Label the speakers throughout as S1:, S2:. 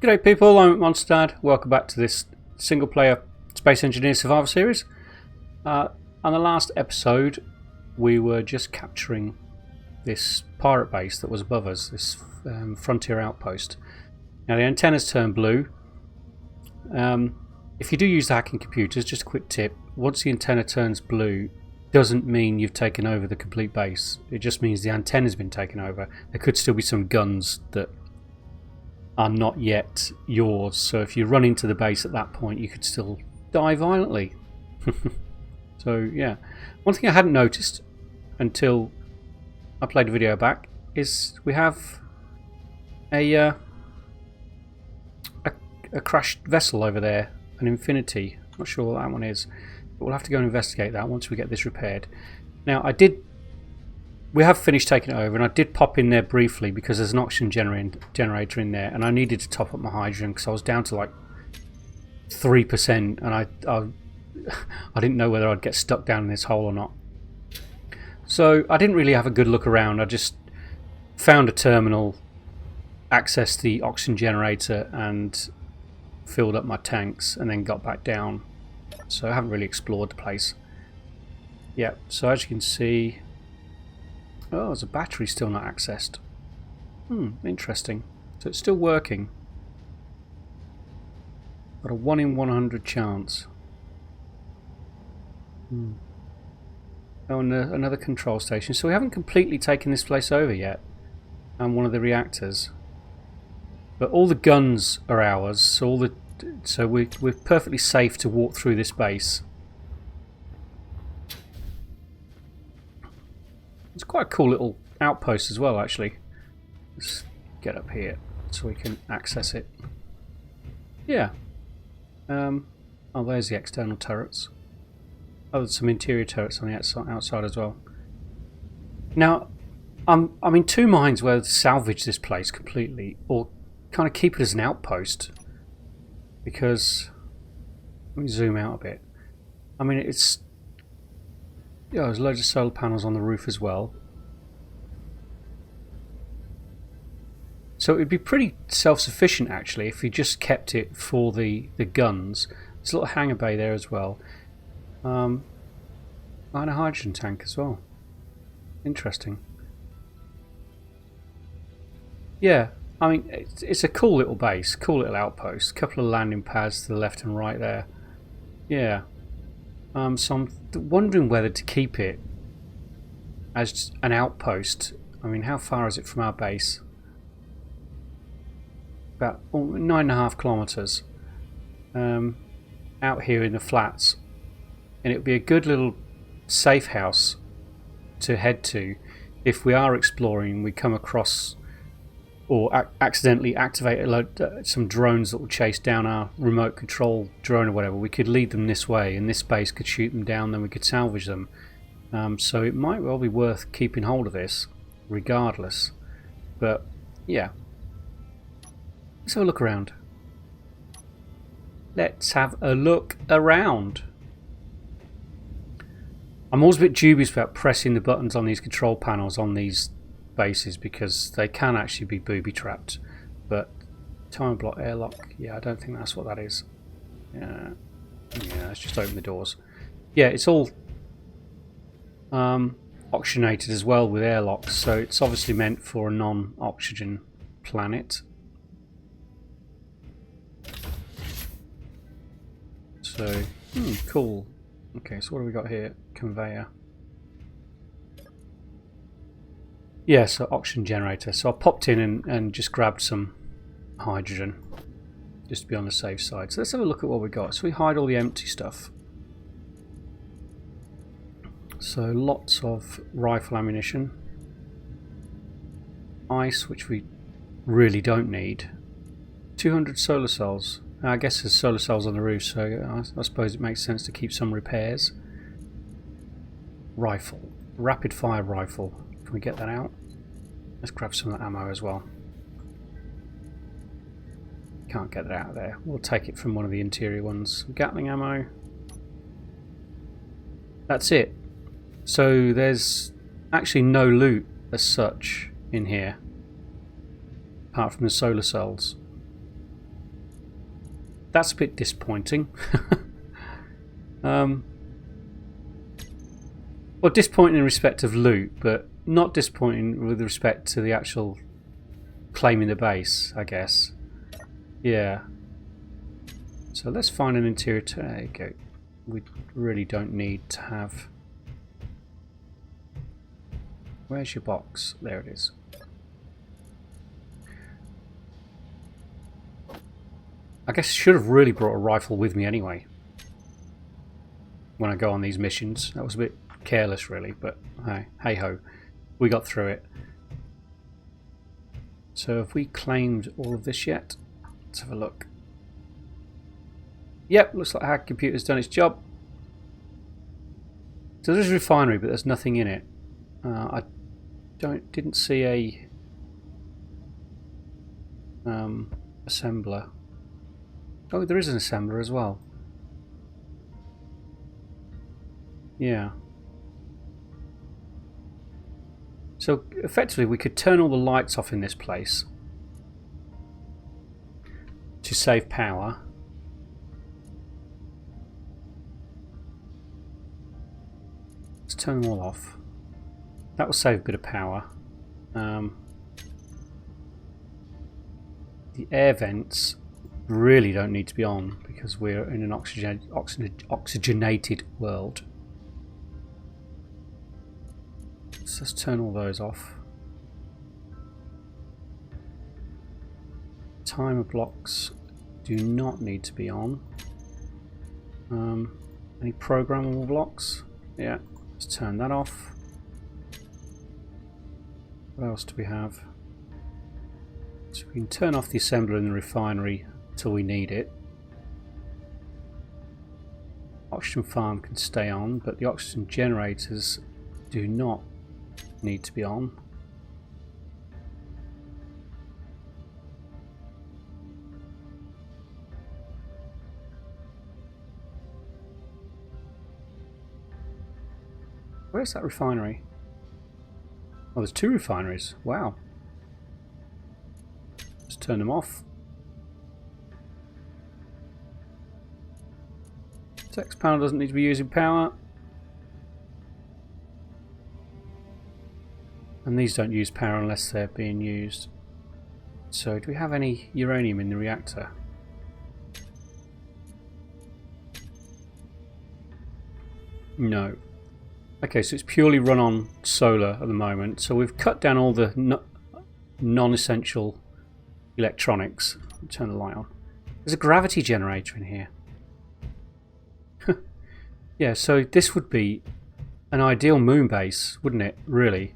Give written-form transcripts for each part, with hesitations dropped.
S1: G'day people, I'm Monstad. Welcome back to this single player Space Engineer Survivor series. On the last episode we were just capturing this pirate base that was above us, this frontier outpost. Now the antennas turn blue. If you do use the hacking computers, just a quick tip, once the antenna turns blue doesn't mean you've taken over the complete base. It just means the antenna's been taken over. There could still be some guns that are not yet yours, so if you run into the base at that point you could still die violently. So yeah, one thing I hadn't noticed until I played the video back is we have a crashed vessel over there, an Infinity. I'm not sure what that one is, but we'll have to go and investigate that once we get this repaired. Now we have finished taking it over, and I did pop in there briefly because there's an oxygen generator in there, and I needed to top up my hydrogen because I was down to like 3%, and I didn't know whether I'd get stuck down in this hole or not. So I didn't really have a good look around. I just found a terminal, accessed the oxygen generator, and filled up my tanks, and then got back down. So I haven't really explored the place. Yeah. So as you can see. Oh, there's a battery still not accessed. Interesting. So it's still working. Got a 1 in 100 chance. Oh, and another control station. So we haven't completely taken this place over yet. And one of the reactors. But all the guns are ours. So we're perfectly safe to walk through this base. It's quite a cool little outpost as well, actually. Let's get up here so we can access it. Yeah. Oh, there's the external turrets. Oh, there's some interior turrets on the outside as well. Now, I'm in two minds whether to salvage this place completely or kind of keep it as an outpost. Because, let me zoom out a bit. I mean, it's... Yeah, there's loads of solar panels on the roof as well. So it would be pretty self-sufficient actually if we just kept it for the guns. There's a little hangar bay there as well. And a hydrogen tank as well. Interesting. Yeah, I mean, it's a cool little base, cool little outpost. A couple of landing pads to the left and right there. Yeah. So I'm wondering whether to keep it as an outpost. I mean, how far is it from our base? About 9.5 kilometers. Out here in the flats, and it would be a good little safe house to head to if we are exploring. We come across or accidentally activate some drones that will chase down our remote control drone or whatever. We could lead them this way, and this base could shoot them down, then we could salvage them. So it might well be worth keeping hold of this regardless. But yeah, let's have a look around. Let's have a look around. I'm always a bit dubious about pressing the buttons on these control panels on these bases because they can actually be booby trapped.
S2: But time block airlock, yeah, I don't think that's what that is. Yeah, let's just open the doors. Yeah, it's all oxygenated as well with airlocks, so it's obviously meant for a non-oxygen planet. So, cool. Okay, so what do we got here? Conveyor. Yeah, so oxygen generator. So I popped in and just grabbed some hydrogen just to be on the safe side. So let's have a look at what we got. So we hide all the empty stuff. So lots of rifle ammunition. Ice, which we really don't need. 200 solar cells. I guess there's solar cells on the roof, so I suppose it makes sense to keep some repairs. Rifle. Rapid fire rifle. Can we get that out? Let's grab some ammo as well. Can't get that out of there. We'll take it from one of the interior ones. Gatling ammo. That's it. So there's actually no loot as such in here, apart from the solar cells. that's a bit disappointing. Well, disappointing in respect of loot, but not disappointing with respect to the actual claiming the base, I guess. Yeah. So let's find an interior. There you go. We really don't need to have... Where's your box? There it is. I guess I should have really brought a rifle with me anyway when I go on these missions. That was a bit careless really, but hey ho, we got through it. So have we claimed all of this yet? Let's have a look. Yep, looks like our computer's done its job. So there's a refinery, but there's nothing in it. I didn't see a assembler. Oh, there is an assembler as well. Yeah. So effectively we could turn all the lights off in this place to save power. Let's turn them all off. That will save a bit of power. The air vents really don't need to be on because we're in an oxygenated world. So let's turn all those off. Timer blocks do not need to be on. Any programmable blocks? Yeah, let's turn that off. What else do we have? So we can turn off the assembler in the refinery until we need it. Oxygen farm can stay on, but the oxygen generators do not need to be on. Where's that refinery? Oh, there's 2 refineries. Wow. Let's turn them off. Text panel doesn't need to be using power. And these don't use power unless they're being used. So, do we have any uranium in the reactor? No. Okay, so it's purely run on solar at the moment. So we've cut down all the non-essential electronics. Turn the light on. There's a gravity generator in here. Yeah, so this would be an ideal moon base, wouldn't it? Really.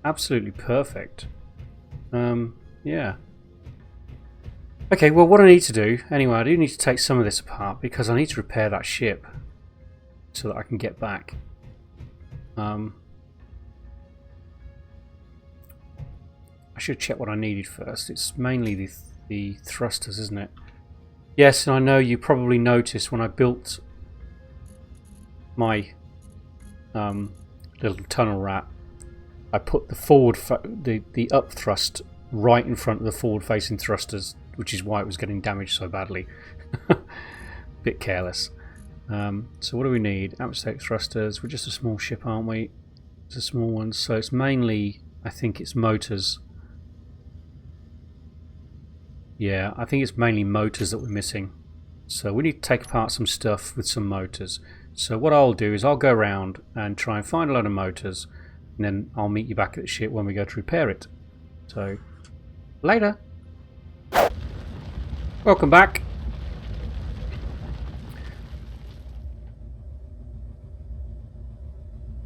S2: Absolutely perfect. Yeah. Okay, well what I need to do, anyway, I do need to take some of this apart because I need to repair that ship so that I can get back. I should check what I needed first. It's mainly the thrusters, isn't it? Yes, and I know you probably noticed when I built my little tunnel rat, I put the forward the up thrust right in front of the forward facing thrusters, which is why it was getting damaged so badly. Bit careless. So what do we need? Atmospheric thrusters. We're just a small ship, aren't we? It's a small one, so it's mainly, I think it's motors. Yeah, I think it's mainly motors that we're missing. So we need to take apart some stuff with some motors. So what I'll do is I'll go around and try and find a load of motors, and then I'll meet you back at the ship when we go to repair it. So, later. Welcome back.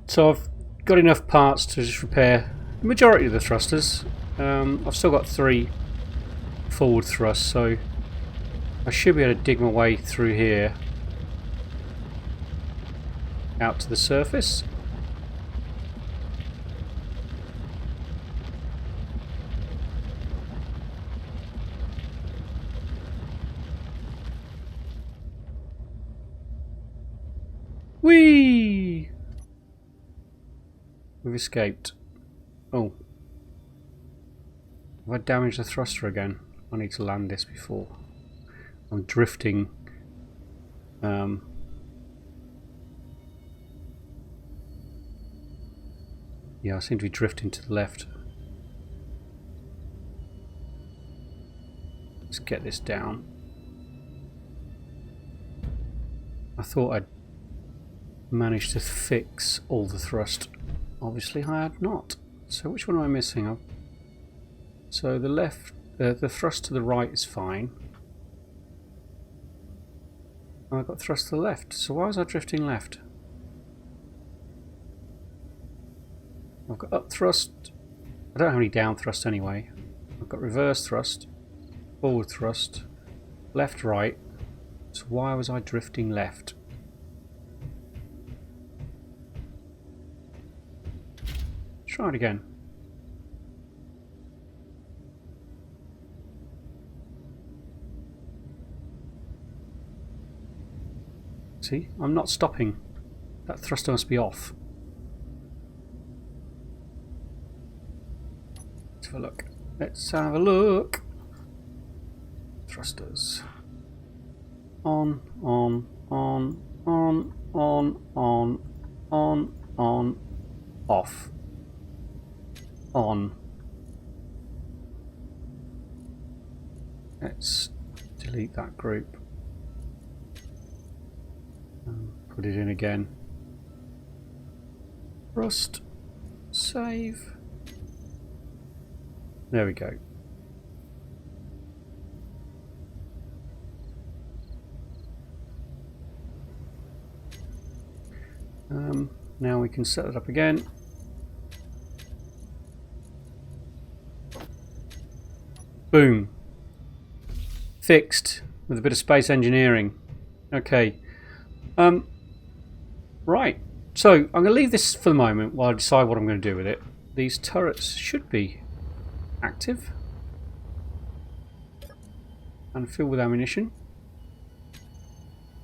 S2: So I've got enough parts to just repair the majority of the thrusters. I've still got 3 forward thrusts, so I should be able to dig my way through here out to the surface. Whee! We've escaped. Oh. Have I damaged the thruster again? I need to land this before. I'm drifting. Yeah, I seem to be drifting to the left. Let's get this down. I thought I'd managed to fix all the thrust. Obviously I had not. So which one am I missing? So the left, the thrust to the right is fine. I've got thrust to the left. So why was I drifting left? I've got up thrust. I don't have any down thrust anyway. I've got reverse thrust, forward thrust, left, right. So why was I drifting left? Try it again. See, I'm not stopping. That thruster must be off. Let's have a look. Let's have a look. Thrusters. On, off. On. Let's delete that group. Put it in again. Rust. Save. There we go. Now we can set it up again. Boom. Fixed with a bit of space engineering. Okay. Right. So I'm going to leave this for the moment while I decide what I'm going to do with it. These turrets should be active and filled with ammunition.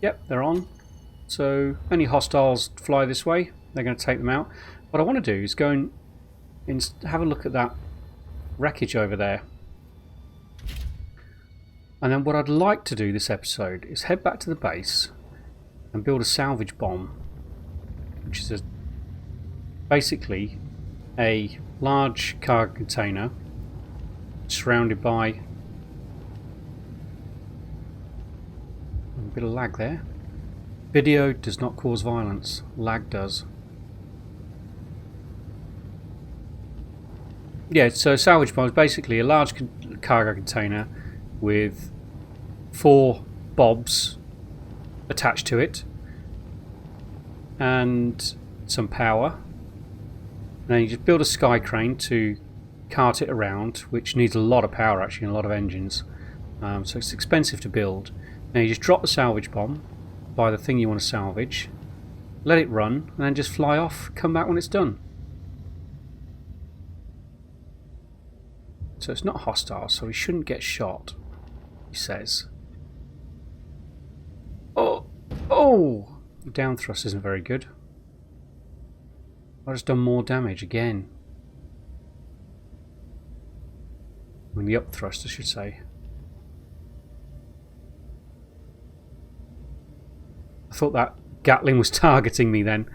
S2: Yep, they're on. So any hostiles fly this way, they're going to take them out. What I want to do is go and have a look at that wreckage over there. And then what I'd like to do this episode is head back to the base and build a salvage bomb, which is basically a large cargo container surrounded by a bit of lag there. Video does not cause violence, lag does. Yeah, so salvage bomb is basically a large cargo container with 4 bobs attached to it and some power. And then you just build a sky crane to cart it around, which needs a lot of power actually and a lot of engines. So it's expensive to build. Now you just drop the salvage bomb by the thing you want to salvage, let it run, and then just fly off, come back when it's done. So it's not hostile, so he shouldn't get shot, he says. Oh! The down thrust isn't very good. I've just done more damage again. I mean the up thrust, I should say. I thought that Gatling was targeting me then,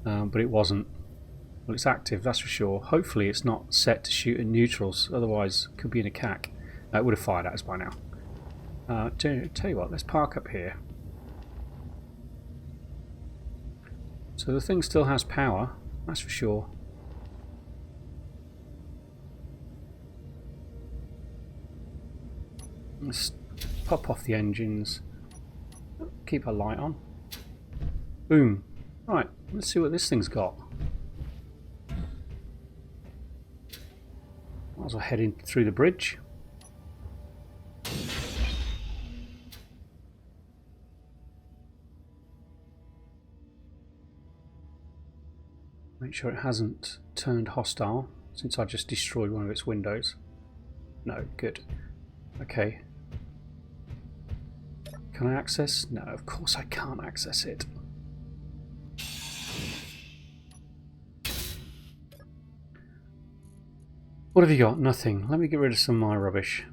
S2: but it wasn't. Well, it's active, that's for sure. Hopefully it's not set to shoot at neutrals, otherwise it could be in a CAC. It would have fired at us by now. Tell you what, let's park up here. So the thing still has power, that's for sure. Let's pop off the engines. Keep our light on. Boom. Right, let's see what this thing's got. Might as well head in through the bridge. Make sure it hasn't turned hostile since I just destroyed one of its windows. No, good. Okay. Can I access? No, of course I can't access it. What have you got? Nothing. Let me get rid of some of my rubbish.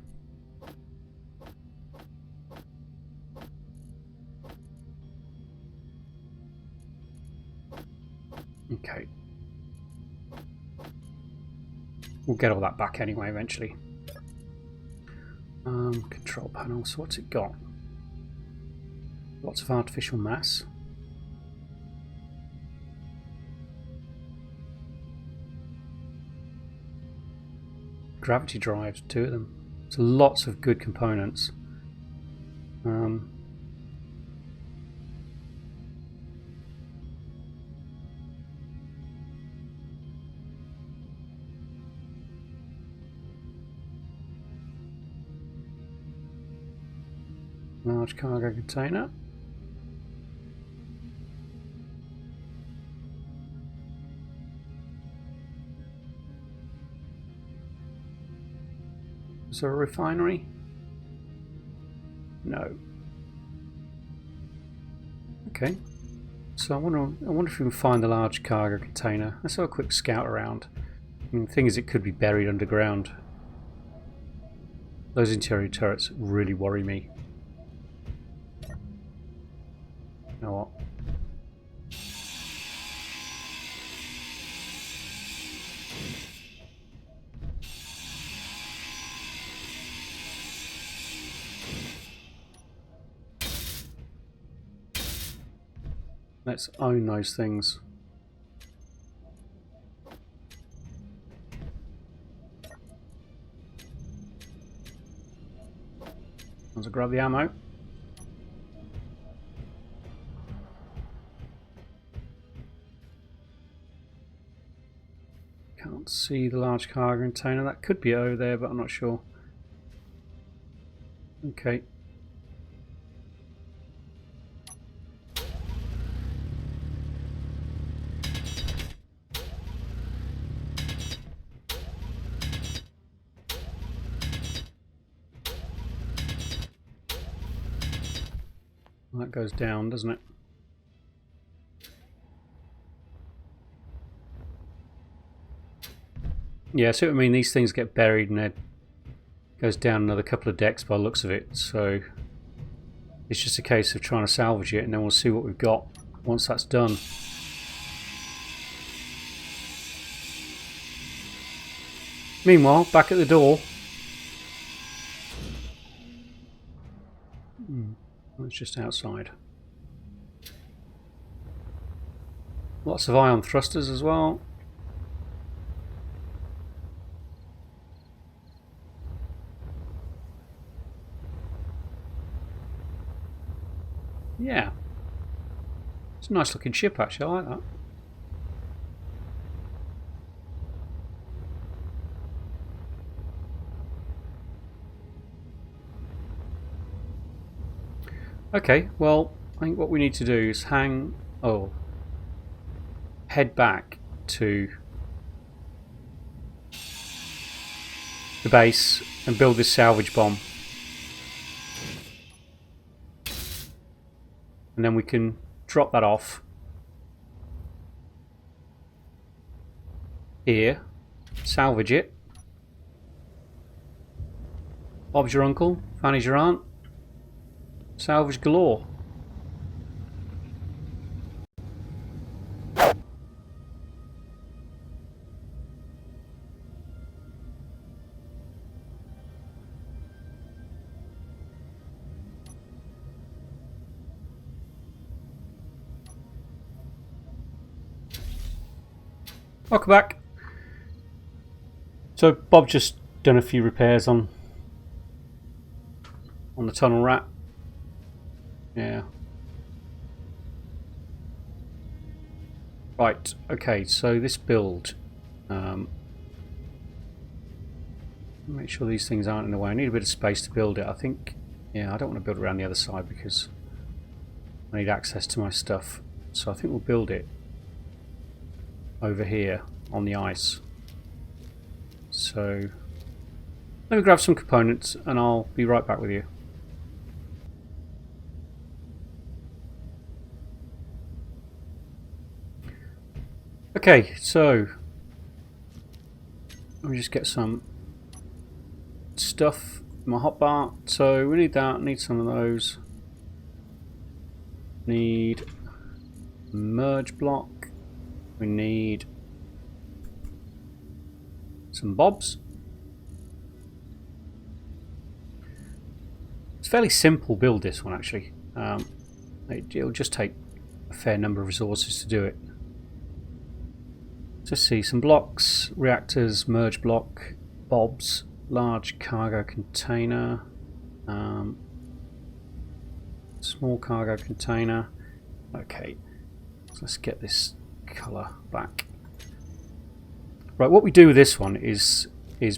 S1: Okay. We'll get all that back anyway eventually. Control panel, so what's it got? Lots of artificial mass. Gravity drives, 2 of them. So lots of good components. Large cargo container. Is there a refinery? No. Okay. So I wonder if we can find the large cargo container. Let's have a quick scout around. I mean, the thing is, it could be buried underground. Those interior turrets really worry me. You know what? Let's own those things. Let's grab the ammo. Can't see the large cargo container. That could be over there, but I'm not sure. Okay. That goes down, doesn't it? Yeah, see what I mean? These things get buried and it goes down another couple of decks by the looks of it. So it's just a case of trying to salvage it, and then we'll see what we've got once that's done. Meanwhile, back at the door. It's just outside. Lots of ion thrusters as well. Yeah. It's a nice looking ship actually, I like that. Okay, well, I think what we need to do is head back to the base and build this salvage bomb. And then we can drop that off here, salvage it. Bob's your uncle, Fanny's your aunt. Salvage galore. Welcome back. So Bob just done a few repairs on the tunnel rat. Yeah. Right, okay, so this build, make sure these things aren't in the way. I need a bit of space to build it. I think, yeah, I don't want to build around the other side because I need access to my stuff. So I think we'll build it over here on the ice. So let me grab some components and I'll be right back with you. Okay, so let me just get some stuff in my hotbar. So we need that, need some of those. Need merge block.
S2: We need some bobs. It's fairly simple build, this one actually. It'll just take a fair number of resources to do it. Just see some blocks, reactors, merge block, bobs, large cargo container, small cargo container. Okay, so let's get this colour back. Right, what we do with this one is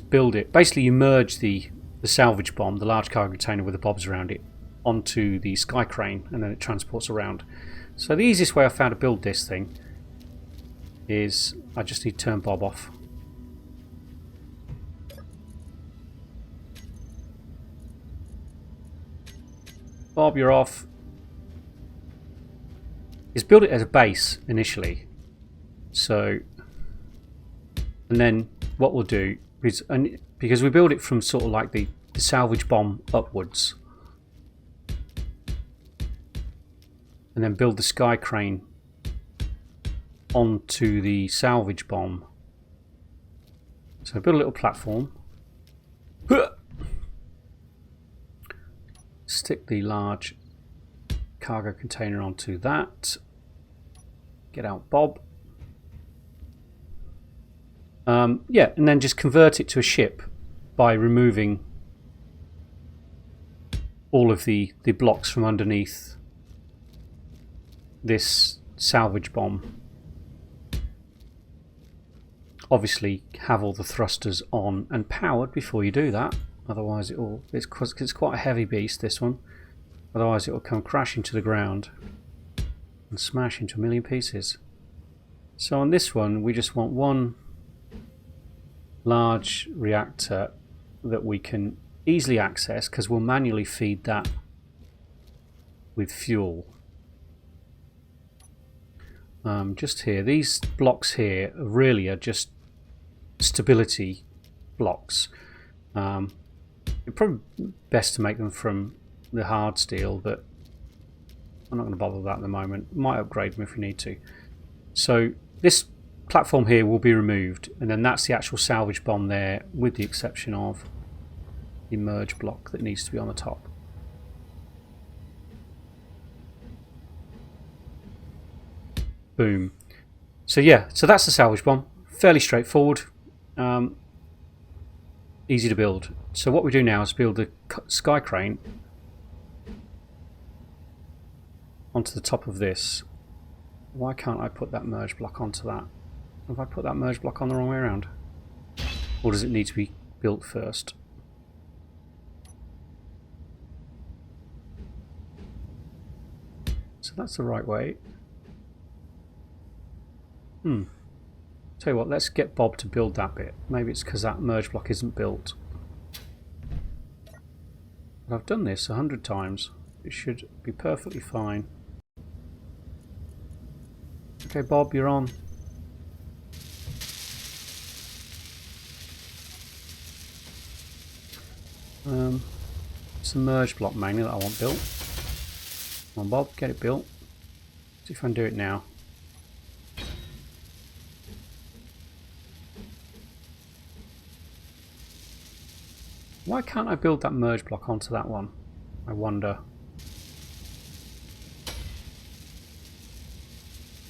S2: build it. Basically, you merge the salvage bomb, the large cargo container with the bobs around it, onto the sky crane, and then it transports around. So the easiest way I found to build this thing is I just need to turn Bob off. Bob, you're off. Is build it as a base initially. So, and then what we'll do is, because we build it from sort of like the salvage bomb upwards, and then build the sky crane onto the salvage bomb. So build a little platform. Stick the large cargo container onto that. Get out Bob. Yeah, and then just convert it to a ship by removing all of the blocks from underneath this salvage bomb. Obviously have all the thrusters on and powered before you do that, otherwise it's quite a heavy beast, this one, otherwise it will come crashing to the ground and smash into a million pieces. So on this one we just want one large reactor that we can easily access, because we'll manually feed that with fuel. Just here, these blocks here really are just stability blocks. It's probably best to make them from the hard steel, but I'm not going to bother with that at the moment. Might upgrade them if we need to. So this platform here will be removed, and then that's the actual salvage bomb there, with the exception of the merge block that needs to be on the top. Boom. So yeah, so that's the salvage bomb. Fairly straightforward. Easy to build. So what we do now is build the sky crane onto the top of this. Why can't I put that merge block onto that? Have I put that merge block on the wrong way around? Or does it need to be built first? So that's the right way. Tell you what, let's get Bob to build that bit. Maybe it's because that merge block isn't built. But I've done this 100 times. It should be perfectly fine. Okay, Bob, you're on. It's a merge block magnet that I want built. Come on, Bob, get it built. See if I can do it now. Why can't I build that merge block onto that one? I wonder.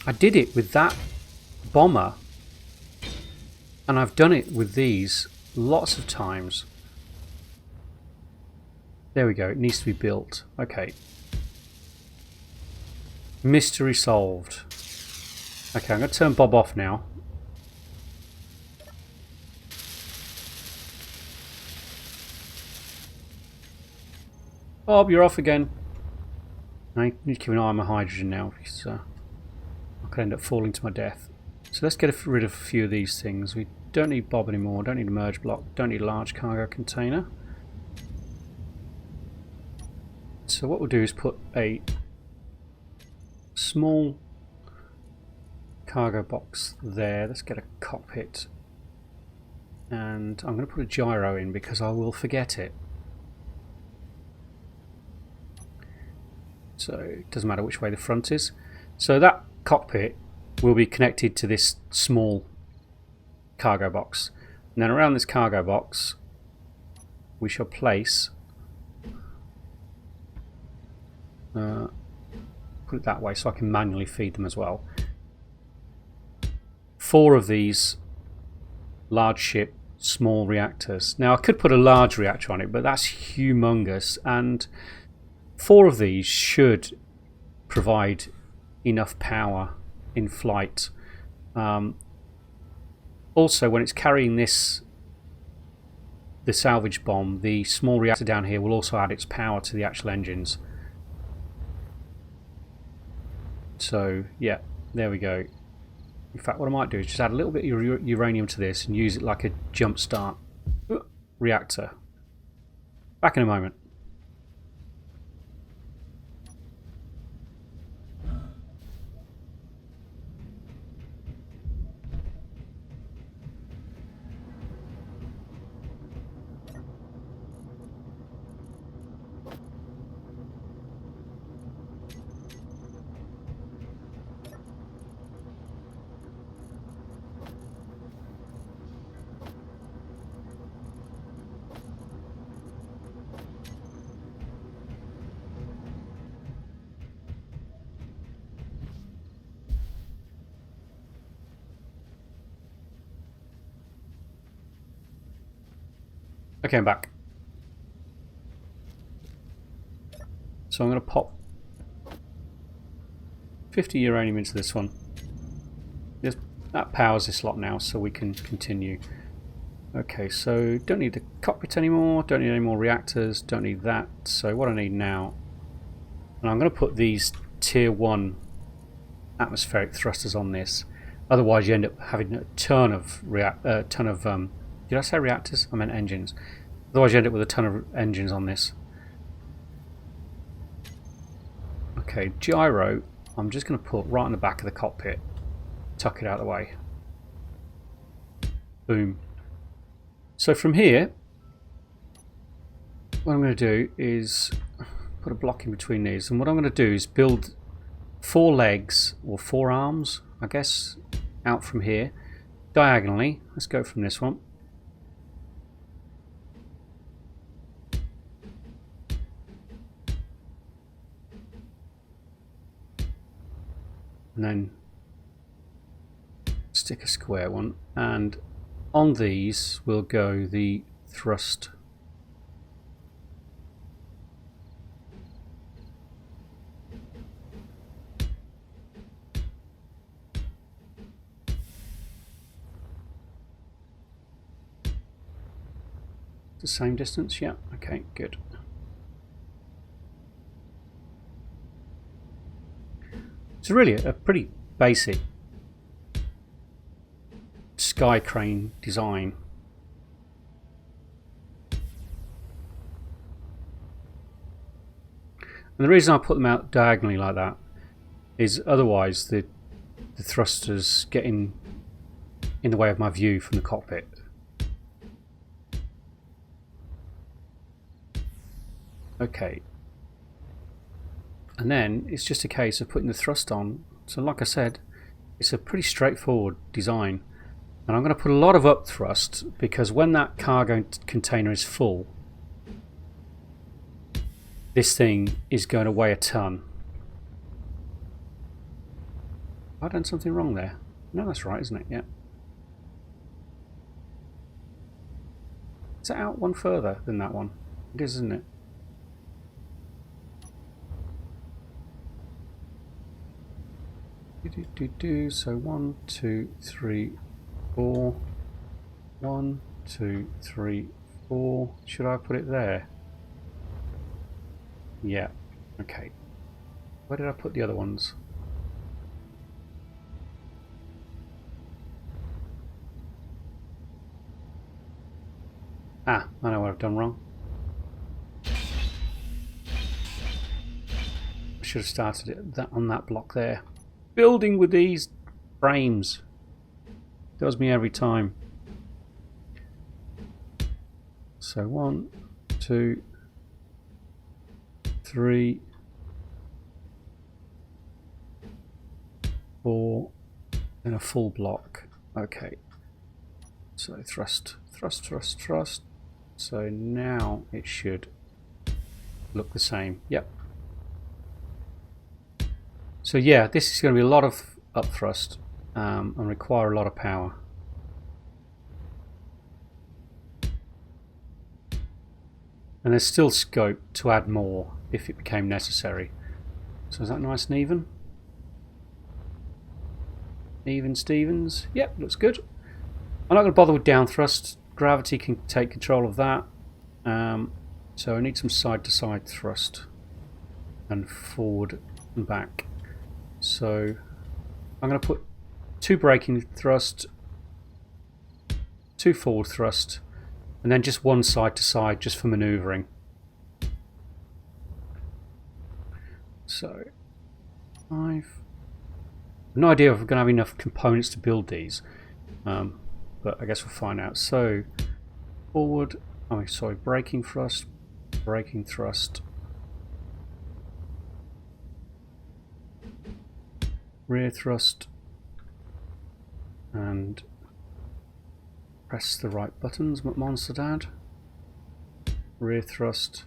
S2: I did it with that bomber, and I've done it with these lots of times. There we go, it needs to be built. Okay. Mystery solved. Okay, I'm going to turn Bob off now. Bob, you're off again. I need to keep an eye on my hydrogen now, because I could end up falling to my death. So let's get rid of a few of these things. We don't need Bob anymore, don't need a merge block, don't need a large cargo container. So what we'll do is put a small cargo box there. Let's get a cockpit. And I'm going to put a gyro in because I will forget it. So it doesn't matter which way the front is. So that cockpit will be connected to this small cargo box. And then around this cargo box we shall place, put it that way so I can manually feed them as well, 4 of these large ship small reactors. Now I could put a large reactor on it, but that's humongous, and 4 of these should provide enough power in flight. Also, when it's carrying the salvage bomb, the small reactor down here will also add its power to the actual engines. So yeah, there we go. In fact, what I might do is just add a little bit of uranium to this and use it like a jump start reactor. Back in a moment. Okay, I'm back. So I'm going to pop 50 uranium into this one. That powers this lot now, so we can continue. Okay, so don't need the cockpit anymore, don't need any more reactors, don't need that. So what I need now, and I'm going to put these tier 1 atmospheric thrusters on this. Otherwise you end up having a ton of did I say reactors? I meant engines. Otherwise you end up with a ton of engines on this. Okay, gyro, I'm just going to put right on the back of the cockpit. Tuck it out of the way. Boom. So from here, what I'm going to do is put a block in between these. And what I'm going to do is build 4 legs, or 4 arms, I guess, out from here. Diagonally. Let's go from this one. And then stick a square one, and on these will go the thrust. The same distance, yeah, okay, good. It's really a pretty basic sky crane design. And the reason I put them out diagonally like that is otherwise the thrusters get in the way of my view from the cockpit. Okay. And then it's just a case of putting the thrust on. So like I said, it's a pretty straightforward design. And I'm going to put a lot of up thrust because when that cargo container is full, this thing is going to weigh a ton. Have I done something wrong there? No, that's right, isn't it? Yeah. Is that out one further than that one? It is, isn't it? So 1, 2, 3, 4. 1, 2, 3, 4. Should I put it there? Yeah. Okay. Where did I put the other ones? Ah, I know what I've done wrong. I should have started it on that block there. Building with these frames does me every time. So 1, 2, 3, 4, and a full block. Okay. So thrust, thrust, thrust, thrust. So now it should look the same. Yep. So yeah, this is going to be a lot of up thrust and require a lot of power. And there's still scope to add more if it became necessary. So is that nice and even? Even Stevens? Yep, looks good. I'm not going to bother with down thrust. Gravity can take control of that. So I need some side to side thrust and forward and back. So I'm going to put 2 braking thrust, 2 forward thrust, and then just 1 side to side just for manoeuvring. So 5. No idea if we're going to have enough components to build these, but I guess we'll find out. So forward, sorry, braking thrust, rear thrust, and press the right buttons, Monster Dad. Rear thrust.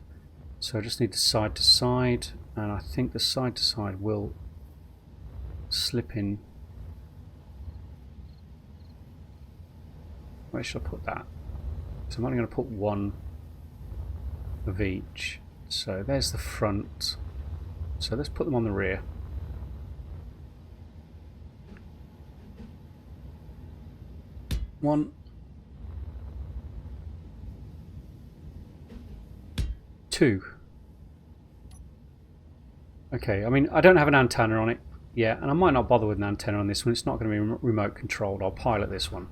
S2: So I just need the side to side, and I think the side to side will slip in. Where should I put that? So I'm only going to put 1 of each. So there's the front. So let's put them on the rear. One, 2. Okay, I mean, I don't have an antenna on it yet, and I might not bother with an antenna on this one. It's not going to be remote controlled. I'll pilot this one.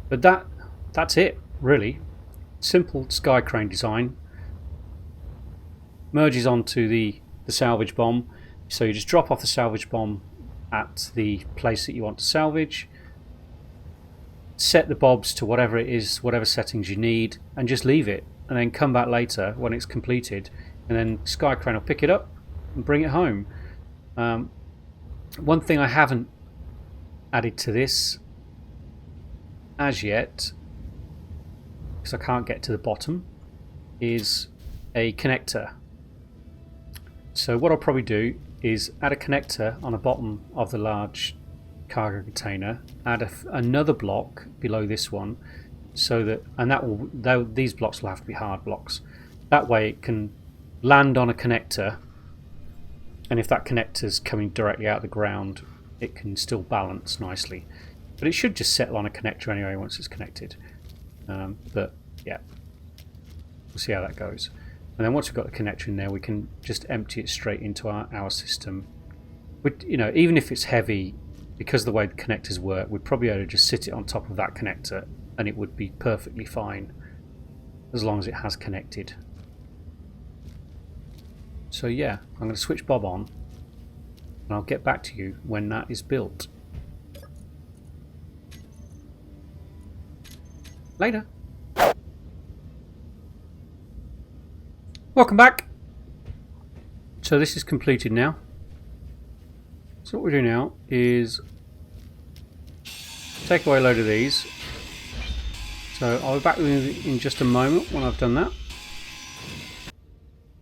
S2: But that's it, really. Simple sky crane design. Merges onto the salvage bomb. So you just drop off the salvage bomb at the place that you want to salvage. Set the bobs to whatever it is, whatever settings you need, and just leave it. And then come back later when it's completed. And then sky crane will pick it up and bring it home. One thing I haven't added to this as yet, because I can't get to the bottom, is a connector. So what I'll probably do is add a connector on the bottom of the large cargo container, add another block below this one, so that these blocks will have to be hard blocks. That way it can land on a connector, and if that connector's coming directly out of the ground, it can still balance nicely. But it should just settle on a connector anyway once it's connected. But yeah, we'll see how that goes. And then once we've got the connector in there, we can just empty it straight into our system. But you know, even if it's heavy, because of the way the connectors work, we'd probably be able to just sit it on top of that connector, and it would be perfectly fine as long as it has connected. So yeah, I'm going to switch Bob on, and I'll get back to you when that is built. Later. Welcome back. So this is completed now. So what we do now is take away a load of these. So I'll be back with you in just a moment when I've done that.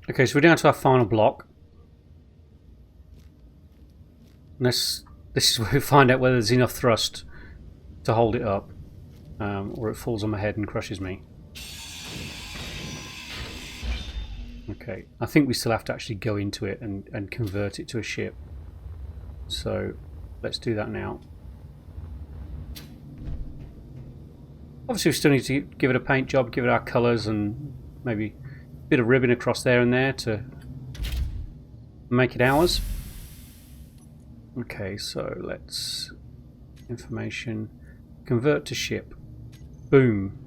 S2: Okay, so we're down to our final block. And this is where we find out whether there's enough thrust to hold it up, or it falls on my head and crushes me. Okay, I think we still have to actually go into it and convert it to a ship. So let's do that now. Obviously we still need to give it a paint job, give it our colours, and maybe a bit of ribbon across there and there to make it ours. Okay, so let's information, convert to ship. Boom.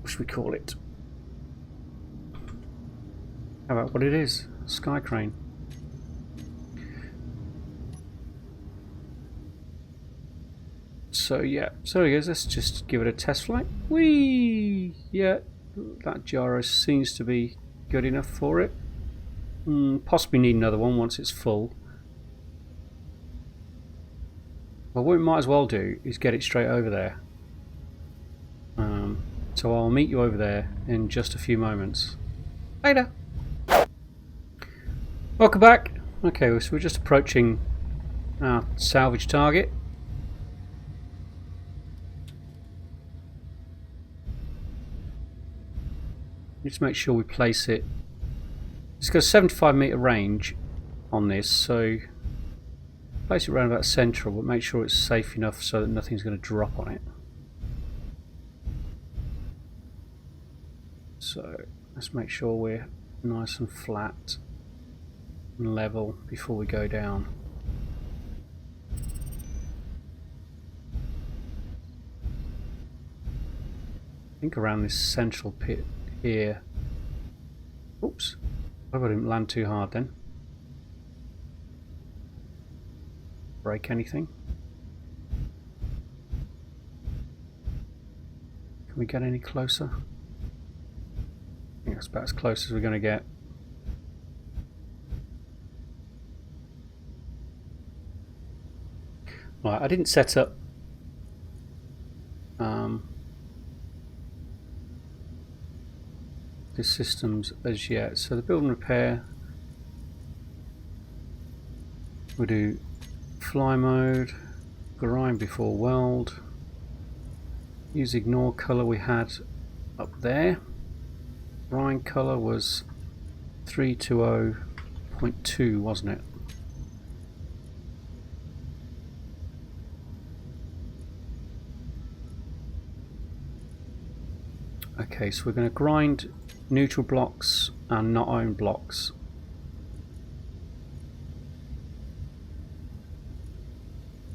S2: What should we call it? How about what it is? Sky crane. So yeah, so there it goes. Let's just give it a test flight. Whee! Yeah, that gyro seems to be good enough for it. Possibly need another one once it's full.
S1: Well, what we might as well do is get it straight over there. So I'll meet you over there in just a few moments. Later! Welcome back! Okay, so we're just approaching our salvage target. Just make sure we place it. It's got a 75-metre range on this, so place it around about central, but make sure it's safe enough so that nothing's going to drop on it. So let's make sure we're nice and flat and level before we go down. I think around this central pit here. Oops, I hope I didn't land too hard then. Break anything? Can we get any closer? I think that's about as close as we're going to get. Right, I didn't set up the systems as yet. So the build and repair, we'll do fly mode, grind before weld, use ignore colour we had up there. Grind colour was 320.2, wasn't it? Okay, so we're going to grind neutral blocks and not own blocks.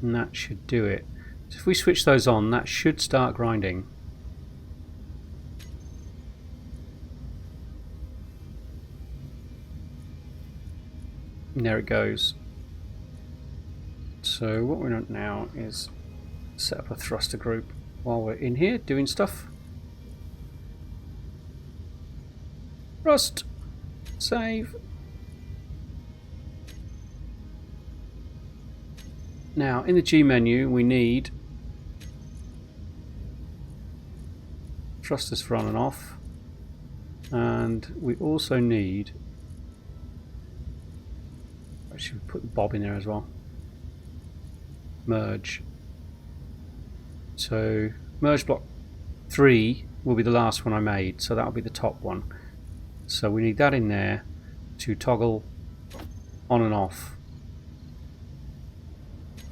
S1: And that should do it. So if we switch those on, that should start grinding. And there it goes. So what we're doing now is set up a thruster group while we're in here doing stuff. Rust. Save. Now in the G menu we need thrusters for on and off, and we also need, actually put the bob in there as well, merge. So merge block 3 will be the last one I made, so that'll be the top one. So we need that in there to toggle on and off.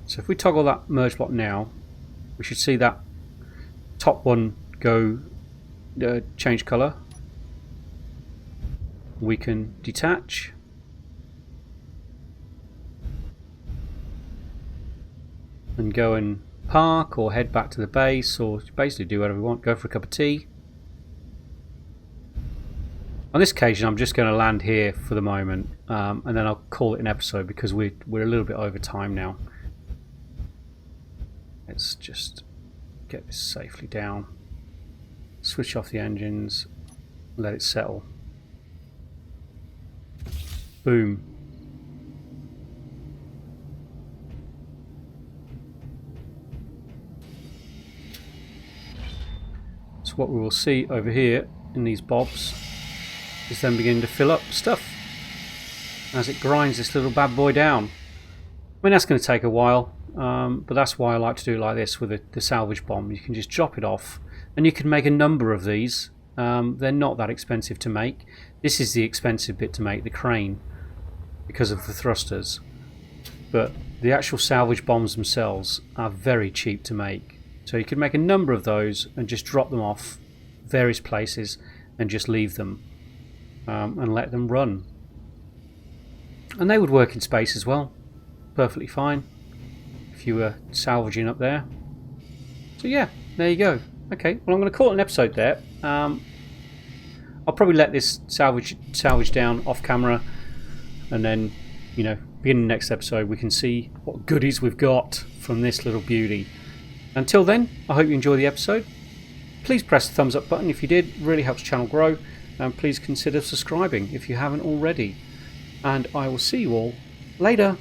S1: So if we toggle that merge block now, we should see that top one go change colour. We can detach. And go and park or head back to the base, or basically do whatever we want. Go for a cup of tea. On this occasion I'm just going to land here for the moment, and then I'll call it an episode because we're a little bit over time now. Let's just get this safely down, switch off the engines, let it settle. Boom. So what we will see over here in these bobs is then beginning to fill up stuff as it grinds this little bad boy down. I mean, that's going to take a while, but that's why I like to do it like this with the salvage bomb. You can just drop it off, and you can make a number of these. They're not that expensive to make. This is the expensive bit to make, the crane, because of the thrusters. But the actual salvage bombs themselves are very cheap to make. So you can make a number of those and just drop them off various places and just leave them. And let them run, and they would work in space as well, perfectly fine if you were salvaging up there. So yeah, there you go. Okay, well I'm going to call it an episode there. I'll probably let this salvage down off camera, and then, you know, beginning the next episode we can see what goodies we've got from this little beauty. Until then, I hope you enjoy the episode. Please press the thumbs up button if you did, it really helps the channel grow. And please consider subscribing if you haven't already. And I will see you all later.